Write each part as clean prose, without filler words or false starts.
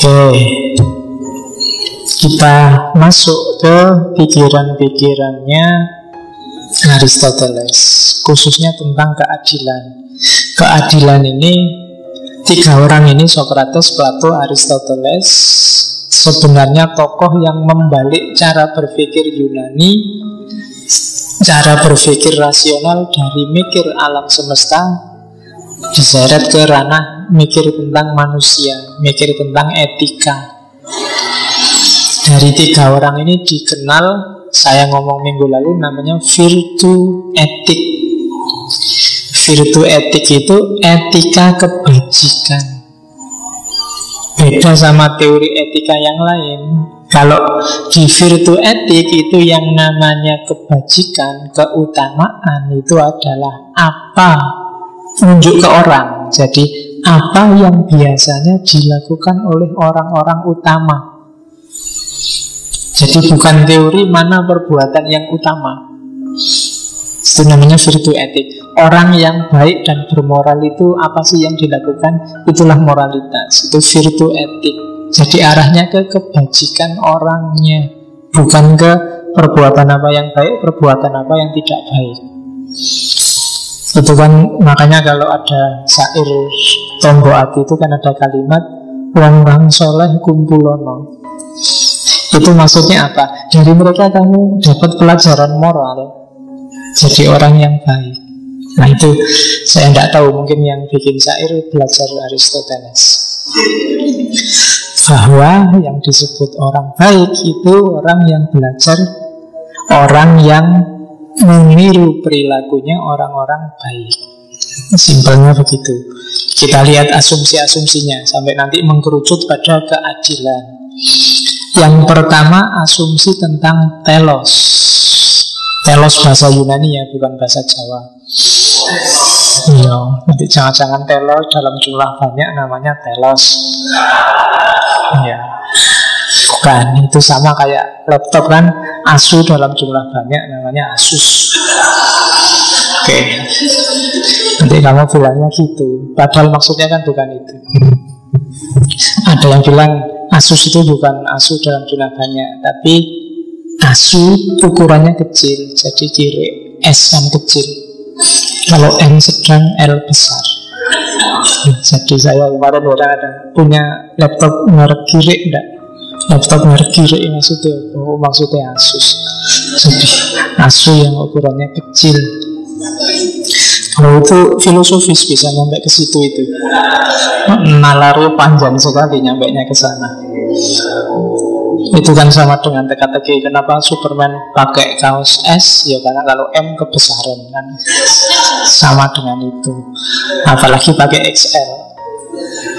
Oke, kita masuk ke pikiran-pikirannya Aristoteles, khususnya tentang keadilan. Keadilan ini, tiga orang ini, Socrates, Plato, Aristoteles, sebenarnya tokoh yang membalik cara berpikir Yunani, cara berpikir rasional dari mikir alam semesta diseret ke ranah mikir tentang manusia, mikir tentang etika. Dari tiga orang ini dikenal, saya ngomong minggu lalu, namanya virtu etik. Virtu etik itu etika kebajikan. Beda sama teori etika yang lain. Kalau di virtu etik itu yang namanya kebajikan, keutamaan itu adalah apa menunjuk ke orang. Jadi apa yang biasanya dilakukan oleh orang-orang utama. Jadi bukan teori mana perbuatan yang utama. Itu namanya virtu etik. Orang yang baik dan bermoral itu apa sih yang dilakukan? Itulah moralitas. Itu virtu etik. Jadi arahnya ke kebajikan orangnya, bukan ke perbuatan apa yang baik, perbuatan apa yang tidak baik. Itu kan makanya kalau ada syair Tombo Ati itu kan ada kalimat wong soleh kumpulono. Itu maksudnya apa? Dari mereka kamu dapat pelajaran moral, jadi orang yang baik. Nah itu saya tidak tahu, mungkin yang bikin syair belajar Aristoteles, bahwa yang disebut orang baik itu orang yang belajar, orang yang meniru perilakunya orang-orang baik. Simpelnya begitu. Kita lihat asumsi-asumsinya sampai nanti mengkerucut pada keadilan. Yang pertama asumsi tentang telos. Telos bahasa Yunani ya, bukan bahasa Jawa. Iya, nanti jangan-jangan telos dalam jumlah banyak namanya telos. Iya. Bukan, itu sama kayak laptop kan, ASU dalam jumlah banyak namanya Asus. Oke. Nanti kamu bilangnya gitu, padahal maksudnya kan bukan itu. Ada yang bilang Asus itu bukan ASU dalam jumlah banyak, tapi ASU ukurannya kecil, jadi kiri S yang kecil, kalau M sedang, L besar. Jadi saya kemarin ada punya laptop merek kiri enggak? Laptop merek kiri maksudnya, maksudnya Asus. Jadi ASU yang ukurannya kecil. Kalau itu filosofis bisa nyampe ke situ itu. Nalarnya panjang sekali nyampainya ke sana. Itu kan sama dengan teka-teki. Kenapa Superman pakai kaos S? Ya karena kalau M kebesaran kan. Sama dengan itu. Apalagi pakai XL.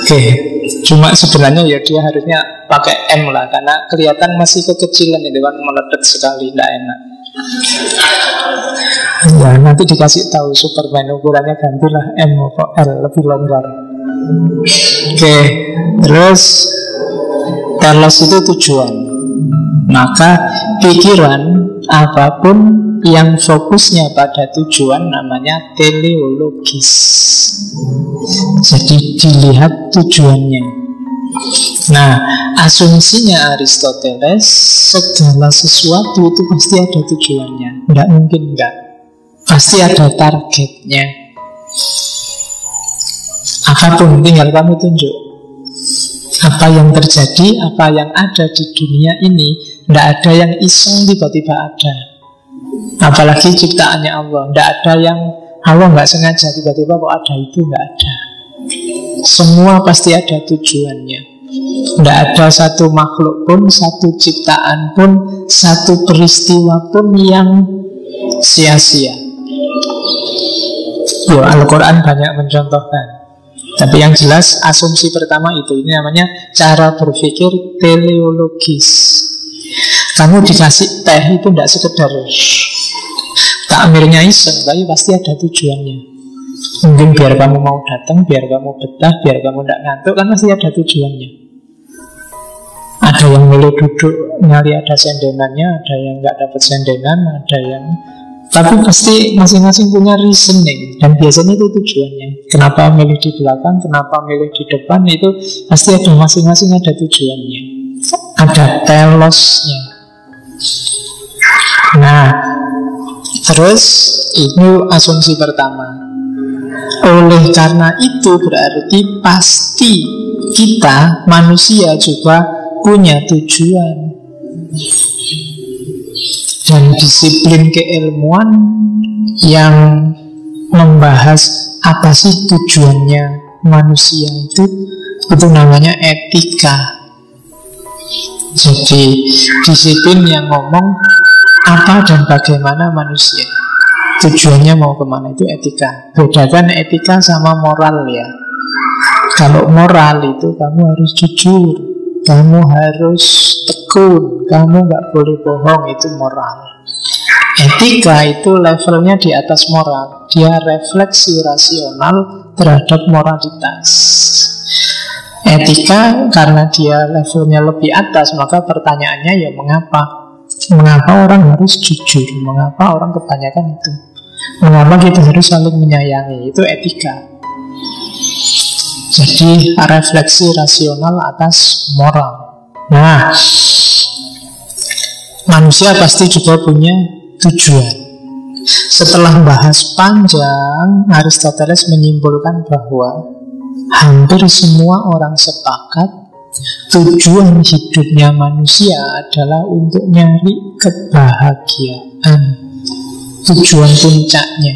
Oke. Cuma sebenarnya ya dia harusnya pakai M lah, karena kelihatan masih kekecilan itu kan, meledak sekali, tidak enak. Ya nanti dikasih tahu Superman ukurannya gantilah M atau L, lebih longgar. Oke. Terus telos itu tujuan. Maka pikiran apapun yang fokusnya pada tujuan namanya teleologis. Jadi dilihat tujuannya. Nah, asumsinya Aristoteles, segala sesuatu itu pasti ada tujuannya. Tidak mungkin enggak. Pasti ada targetnya. Apapun tinggal kamu tunjuk. Apa yang terjadi, apa yang ada di dunia ini, tidak ada yang iseng tiba-tiba ada. Apalagi ciptaannya Allah, tidak ada yang Allah nggak sengaja tiba-tiba kok ada, itu nggak ada. Semua pasti ada tujuannya. Tidak ada satu makhluk pun, satu ciptaan pun, satu peristiwa pun yang sia-sia. Al-Quran banyak mencontohkan. Tapi yang jelas asumsi pertama itu, ini namanya cara berpikir teleologis. Kamu dikasih teh itu tidak sekedar takmirnya iseng, tapi pasti ada tujuannya. Mungkin biar kamu mau datang, biar kamu betah, biar kamu tidak ngantuk, kan pasti ada tujuannya. Ada yang milih duduk nyari ada sendenannya, ada yang nggak dapat sendenan, ada yang Tapi pasti masing-masing punya reasoning. Dan biasanya itu tujuannya. Kenapa milih di belakang, kenapa milih di depan, itu pasti ada masing-masing ada tujuannya. Ada telosnya. Nah, terus itu asumsi pertama. Oleh karena itu berarti pasti kita manusia juga punya tujuan. Dan disiplin keilmuan yang membahas apa sih tujuannya manusia itu namanya etika. Jadi disiplin yang ngomong apa dan bagaimana manusia, tujuannya mau kemana, itu etika. Bedakan etika sama moral ya. Kalau moral itu kamu harus jujur, kamu harus tekun, kamu nggak boleh bohong, itu moral. Etika itu levelnya di atas moral. Dia refleksi rasional terhadap moralitas. Etika karena dia levelnya lebih atas, maka pertanyaannya ya mengapa? Mengapa orang harus jujur? Mengapa orang kebanyakan itu? Mengapa kita harus saling menyayangi? Itu etika. Jadi refleksi rasional atas moral. Nah, manusia pasti juga punya tujuan. Setelah bahas panjang, Aristoteles menyimpulkan bahwa hampir semua orang sepakat tujuan hidupnya manusia adalah untuk nyari kebahagiaan. Tujuan puncaknya.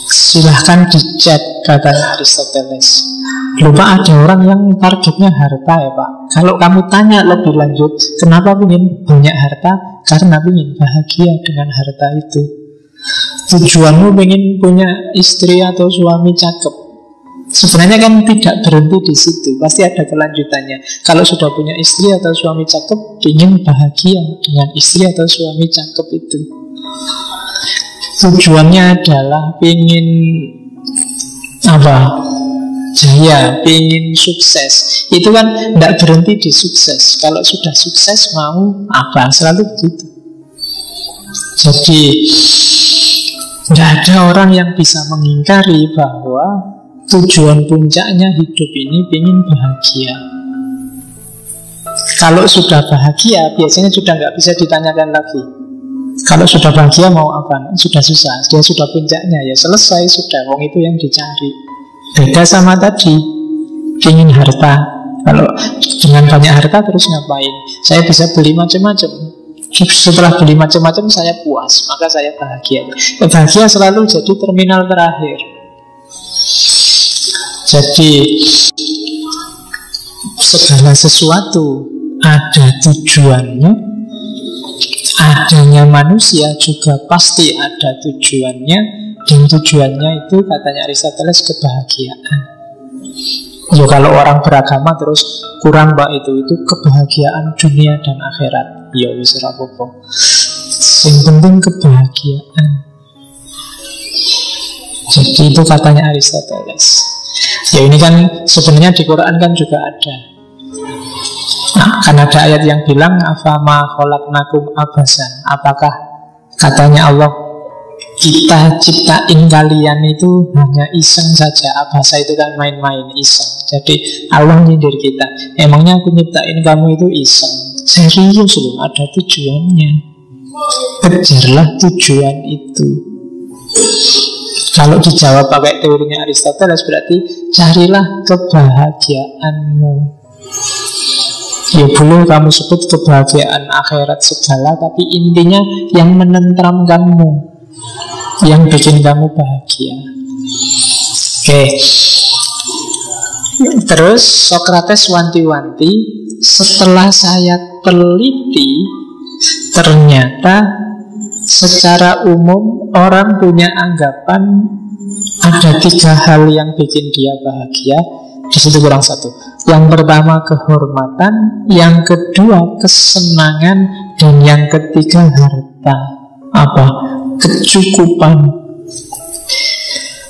Silahkan dicek, kata Aristoteles. Lupa ada orang yang targetnya harta ya Pak. Kalau kamu tanya lebih lanjut, kenapa ingin banyak harta? Karena ingin bahagia dengan harta itu. Tujuanmu ingin punya istri atau suami cakep. Sebenarnya kan tidak berhenti di situ, pasti ada kelanjutannya. Kalau sudah punya istri atau suami cakep, ingin bahagia dengan istri atau suami cakep itu. Tujuannya adalah ingin apa? Jaya, ingin sukses. Itu kan tidak berhenti di sukses. Kalau sudah sukses mau apa? Selalu begitu. Jadi tidak ada orang yang bisa mengingkari bahwa tujuan puncaknya hidup ini ingin bahagia. Kalau sudah bahagia, biasanya sudah nggak bisa ditanyakan lagi. Kalau sudah bahagia mau apa? Sudah susah, dia sudah puncaknya, ya selesai, sudah, wong itu yang dicari. Beda sama tadi, ingin harta. Kalau dengan banyak harta terus ngapain? Saya bisa beli macam-macam. Setelah beli macam-macam saya puas, maka saya bahagia. Bahagia selalu jadi terminal terakhir. Jadi segala sesuatu ada tujuannya. Adanya manusia juga pasti ada tujuannya. Dan tujuannya itu katanya Aristoteles kebahagiaan. Ya kalau orang beragama terus kurang mbak itu kebahagiaan dunia dan akhirat. Ya wis ora apa-apa. Yang penting kebahagiaan. Jadi itu katanya Aristoteles. Ya ini kan sebenarnya di Quran kan juga ada. Nah, kan ada ayat yang bilang afama khalaqnakum abasan. Apakah katanya Allah kita ciptain kalian itu hanya iseng saja. Abasa itu kan main-main, iseng. Jadi Allah nyindir kita. Emangnya aku nyiptain kamu itu iseng? Serius loh, ada tujuannya. Kejarlah tujuan itu. Kalau dijawab pakai teorinya Aristoteles berarti carilah kebahagiaanmu. Ya boleh kamu sebut kebahagiaan akhirat segala, tapi intinya yang menenteramkanmu, yang bikin kamu bahagia. Oke. Terus Sokrates wanti-wanti, setelah saya teliti, ternyata secara umum orang punya anggapan ada 3 hal yang bikin dia bahagia. Di situ kurang satu. Yang pertama kehormatan, yang kedua kesenangan, dan yang ketiga harta. Apa? Kecukupan.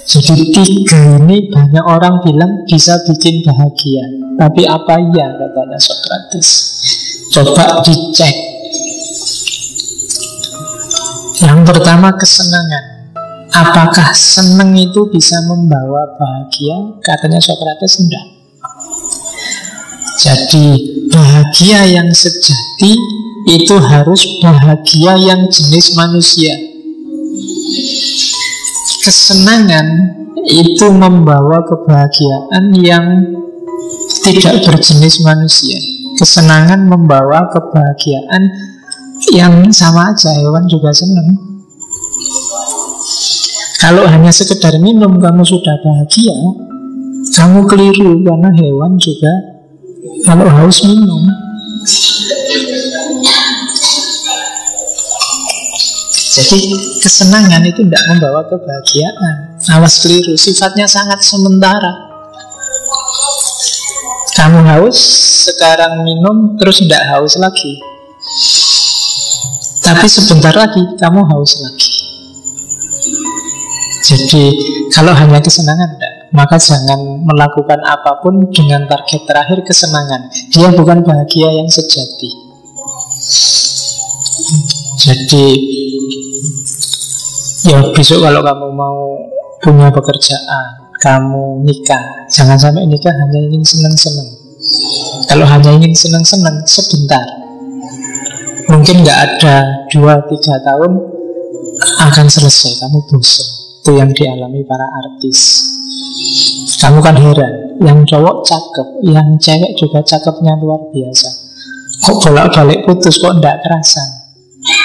Jadi 3 ini banyak orang bilang bisa bikin bahagia. Tapi apa iya katanya Sokrates? Coba dicek. Yang pertama, kesenangan. Apakah senang itu bisa membawa bahagia? Katanya Socrates, enggak. Jadi bahagia yang sejati itu harus bahagia yang jenis manusia. Kesenangan itu membawa kebahagiaan yang tidak berjenis manusia. Kesenangan membawa kebahagiaan yang sama aja, hewan juga senang. Kalau hanya sekedar minum kamu sudah bahagia, kamu keliru, karena hewan juga kalau haus minum. Jadi kesenangan itu tidak membawa kebahagiaan. Awas keliru, sifatnya sangat sementara. Kamu haus, sekarang minum, terus tidak haus lagi. Tapi sebentar lagi kamu haus lagi. Jadi kalau hanya kesenangan enggak, maka jangan melakukan apapun dengan target terakhir kesenangan. Dia bukan bahagia yang sejati. Jadi ya besok kalau kamu mau punya pekerjaan, kamu nikah, jangan sampai nikah hanya ingin senang-senang. Kalau hanya ingin senang-senang sebentar, mungkin nggak ada 2-3 tahun akan selesai, kamu bosan. Itu yang dialami para artis. Kamu kan heran, yang cowok cakep, yang cewek juga cakepnya luar biasa, kok bolak-balik putus, kok nggak kerasa.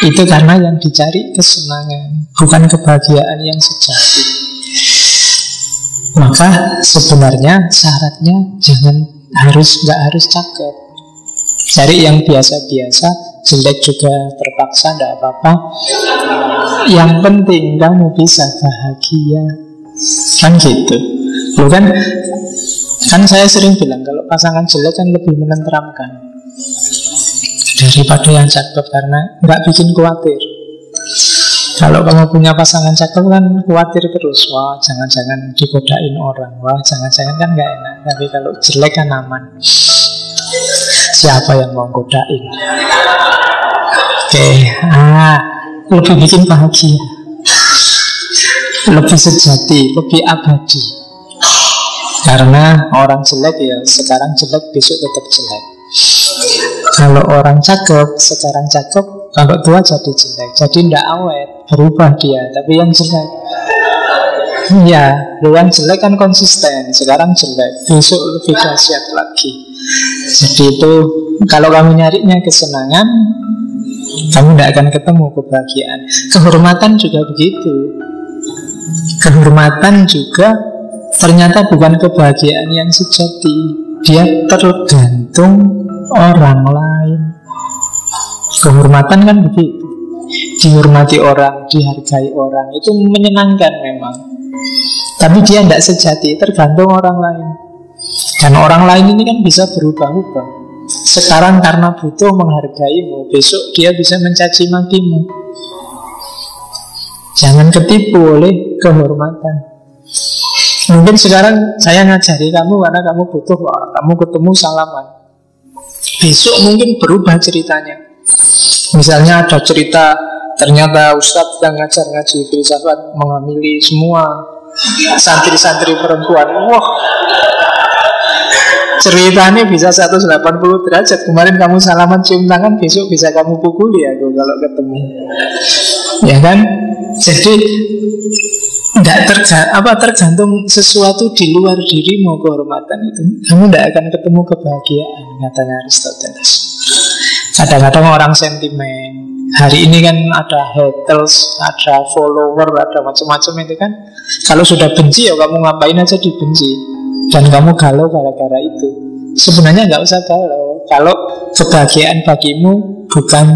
Itu karena yang dicari kesenangan, bukan kebahagiaan yang sejati. Maka sebenarnya syaratnya nggak harus cakep. Cari yang biasa-biasa, jelek juga terpaksa, tidak apa-apa. Yang penting kamu bisa bahagia. Kan gitu. Bukan, kan saya sering bilang kalau pasangan jelek kan lebih menenteramkan daripada yang cakep, karena nggak bikin khawatir. Kalau kamu punya pasangan cakep kan khawatir terus, wah jangan-jangan digodain orang, wah jangan-jangan kan nggak enak. Tapi kalau jelek kan aman, siapa yang mau godain? Oke, lebih bikin bahagia, lebih sejati, lebih abadi. Karena orang jelek ya sekarang jelek, besok tetap jelek. Kalau orang cakep, sekarang cakep, kalau tua jadi jelek. Jadi tidak awet, berubah dia. Tapi yang jelek, ya, yang jelek kan konsisten. Sekarang jelek, besok lebih dahsyat lagi. Jadi itu, kalau kamu nyarinya kesenangan, kamu tidak akan ketemu kebahagiaan. Kehormatan juga begitu. Kehormatan juga ternyata bukan kebahagiaan yang sejati. Dia tergantung orang lain. Kehormatan kan begitu. Dihormati orang, dihargai orang, itu menyenangkan memang. Tapi dia tidak sejati, tergantung orang lain. Dan orang lain ini kan bisa berubah-ubah. Sekarang karena butuh menghargaimu, besok dia bisa mencaci makimu. Jangan ketipu oleh kehormatan. Mungkin sekarang saya ngajari kamu karena kamu butuh, wah, kamu ketemu salaman. Besok mungkin berubah ceritanya. Misalnya ada cerita, ternyata Ustadz yang ngajar ngaji filsafat menghamili semua santri-santri perempuan. Wah, ceritanya bisa 180 derajat. Kemarin kamu salaman cium tangan, besok bisa kamu pukuli aku kalau ketemu. Ya kan? Jadi tidak tergantung sesuatu di luar dirimu, kehormatan itu. Kamu tidak akan ketemu kebahagiaan, katanya Aristoteles. Kadang-kadang orang sentimen. Hari ini kan ada haters, ada follower, ada macam-macam itu kan. Kalau sudah benci ya kamu ngapain aja dibenci. Dan kamu galau gara-gara itu. Sebenarnya nggak usah galau. Kalau kebahagiaan bagimu bukan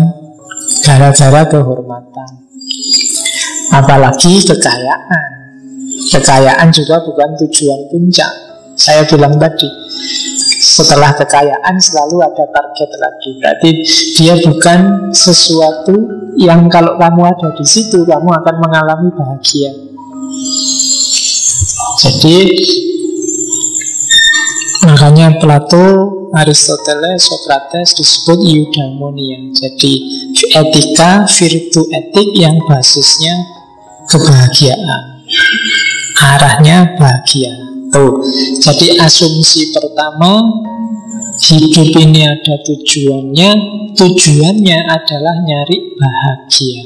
gara-gara kehormatan. Apalagi kekayaan. Kekayaan juga bukan tujuan puncak. Saya bilang tadi, setelah kekayaan selalu ada target lagi. Berarti dia bukan sesuatu yang kalau kamu ada di situ kamu akan mengalami bahagia. Jadi makanya Plato, Aristoteles, Socrates disebut eudaimonia. Jadi etika, virtu etik yang basisnya kebahagiaan. Arahnya bahagia. Tuh. Jadi asumsi pertama, hidup ini ada tujuannya. Tujuannya adalah nyari bahagia.